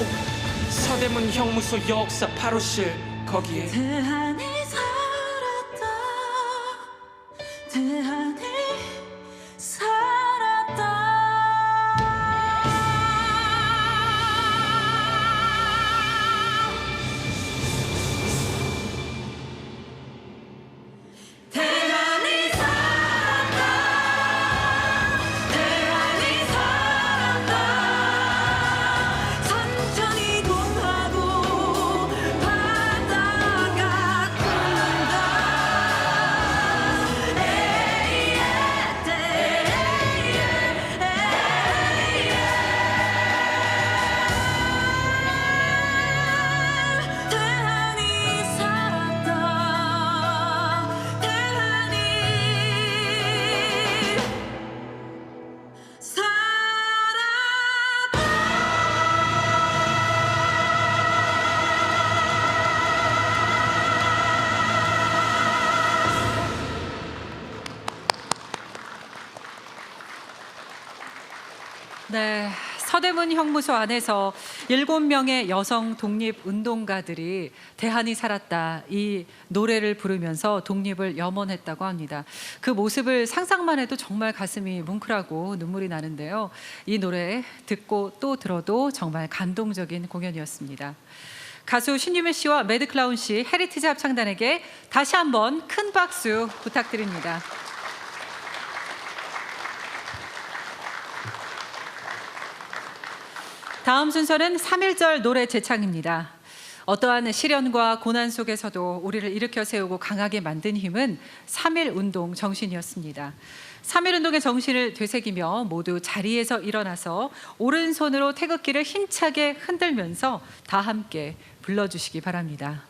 서대문 형무소 역사 8호실 거기에 대한이 살았다 대한이 살았다 대한이 살았다 대한이 살았다 산천이 동하고 바다가 끓는다 대한이 살았다 대한이 네, 서대문 형무소 안에서 7명의 여성 독립운동가들이 대한이 살았다 이 노래를 부르면서 독립을 염원했다고 합니다. 그 모습을 상상만 해도 정말 가슴이 뭉클하고 눈물이 나는데요. 이 노래 듣고 또 들어도 정말 감동적인 공연이었습니다. 가수 신유미 씨와 매드클라운 씨 헤리티지 합창단에게 다시 한번 큰 박수 부탁드립니다. 다음 순서는 3.1절 노래 재창입니다. 어떠한 시련과 고난 속에서도 우리를 일으켜 세우고 강하게 만든 힘은 3.1운동 정신이었습니다. 3.1운동의 정신을 되새기며 모두 자리에서 일어나서 오른손으로 태극기를 힘차게 흔들면서 다 함께 불러주시기 바랍니다.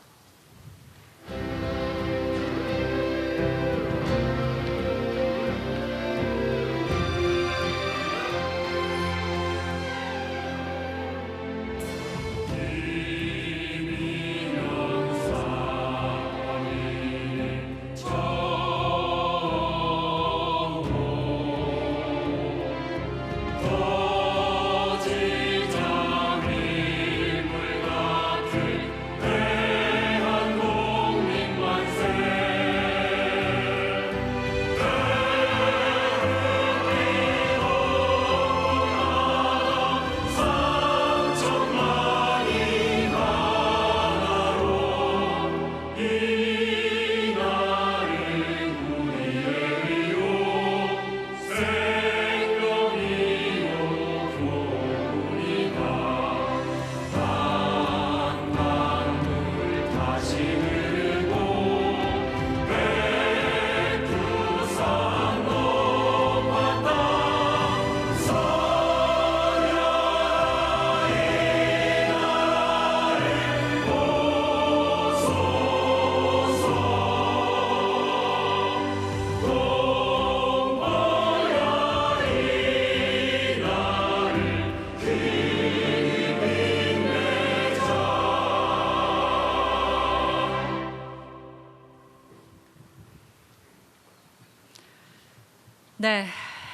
네,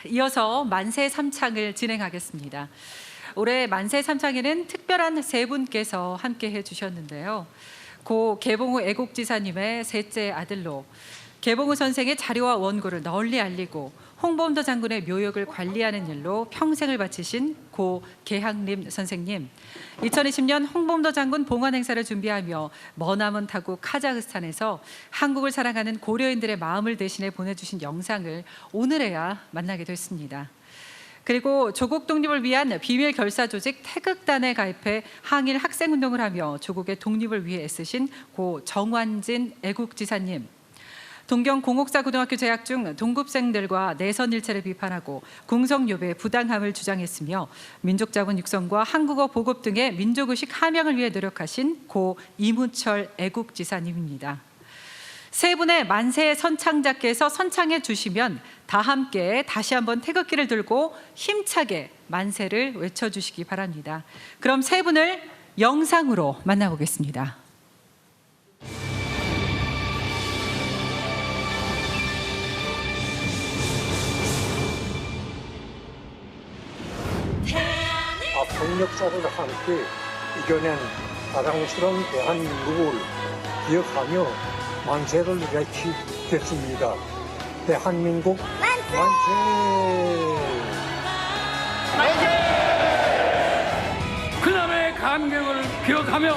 이어서 만세 삼창을 진행하겠습니다. 올해 만세 삼창에는 특별한 세 분께서 함께 해주셨는데요. 고 개봉후 애국지사님의 셋째 아들로 개봉후 선생의 자료와 원고를 널리 알리고 홍범도 장군의 묘역을 관리하는 일로 평생을 바치신 고 계학림 선생님, 2020년 홍범도 장군 봉헌 행사를 준비하며 머나먼 타국 카자흐스탄에서 한국을 사랑하는 고려인들의 마음을 대신해 보내주신 영상을 오늘에야 만나게 됐습니다. 그리고 조국 독립을 위한 비밀 결사 조직 태극단에 가입해 항일 학생운동을 하며 조국의 독립을 위해 애쓰신 고 정환진 애국지사님, 동경 공옥사 고등학교 재학 중 동급생들과 내선 일체를 비판하고 궁성요배 부당함을 주장했으며 민족자본 육성과 한국어 보급 등의 민족의식 함양을 위해 노력하신 고 이문철 애국지사님입니다. 세 분의 만세의 선창자께서 선창해 주시면 다 함께 다시 한번 태극기를 들고 힘차게 만세를 외쳐주시기 바랍니다. 그럼 세 분을 영상으로 만나보겠습니다. 아픈 역사를 함께 이겨낸 자랑스러운 대한민국을 기억하며 만세를 외치겠습니다. 대한민국 만세! 그날의 감격을 기억하며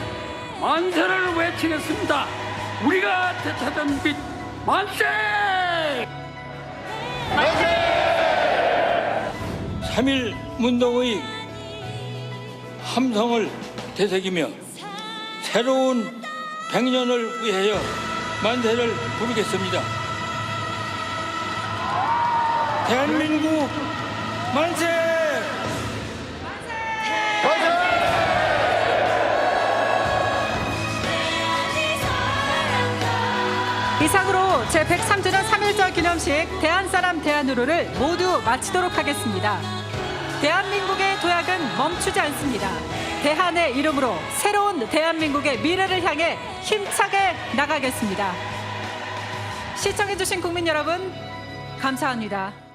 만세를 외치겠습니다. 우리가 되찾은 빛 만세! 3.1 운동의 함성을 되새기며 새로운 100년을 위하여 만세를 부르겠습니다. 대한민국 만세! 이상으로 제103주년 3.1절 기념식 대한사람 대한으로를 모두 마치도록 하겠습니다. 대한민국의 도약은 멈추지 않습니다. 대한의 이름으로 새로운 대한민국의 미래를 향해 힘차게 나가겠습니다. 시청해주신 국민 여러분, 감사합니다.